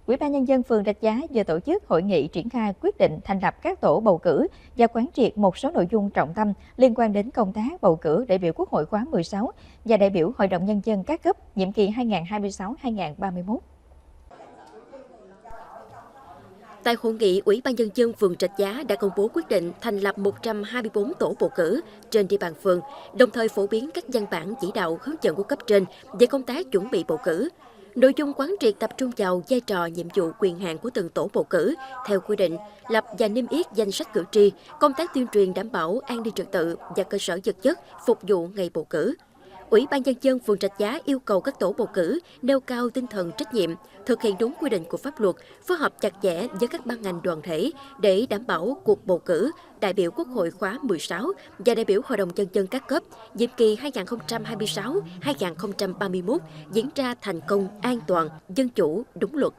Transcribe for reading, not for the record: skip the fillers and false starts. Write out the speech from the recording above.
Ủy ban Nhân dân phường Rạch Giá vừa tổ chức hội nghị triển khai quyết định thành lập các tổ bầu cử và quán triệt một số nội dung trọng tâm liên quan đến công tác bầu cử đại biểu Quốc hội khóa 16 và đại biểu Hội đồng Nhân dân các cấp nhiệm kỳ 2026-2031. Tại hội nghị, Ủy ban Nhân dân phường Rạch Giá đã công bố quyết định thành lập 124 tổ bầu cử trên địa bàn phường, đồng thời phổ biến các văn bản chỉ đạo hướng dẫn của cấp trên về công tác chuẩn bị bầu cử. Nội dung quán triệt tập trung vào vai trò, nhiệm vụ, quyền hạn của từng tổ bầu cử theo quy định, lập và niêm yết danh sách cử tri, công tác tuyên truyền đảm bảo an ninh trật tự và cơ sở vật chất phục vụ ngày bầu cử. Ủy ban Nhân dân phường Rạch Giá yêu cầu các tổ bầu cử nêu cao tinh thần trách nhiệm, thực hiện đúng quy định của pháp luật, phối hợp chặt chẽ với các ban ngành đoàn thể để đảm bảo cuộc bầu cử đại biểu Quốc hội khóa 16 và đại biểu Hội đồng Nhân dân các cấp nhiệm kỳ 2026-2031 diễn ra thành công, an toàn, dân chủ, đúng luật.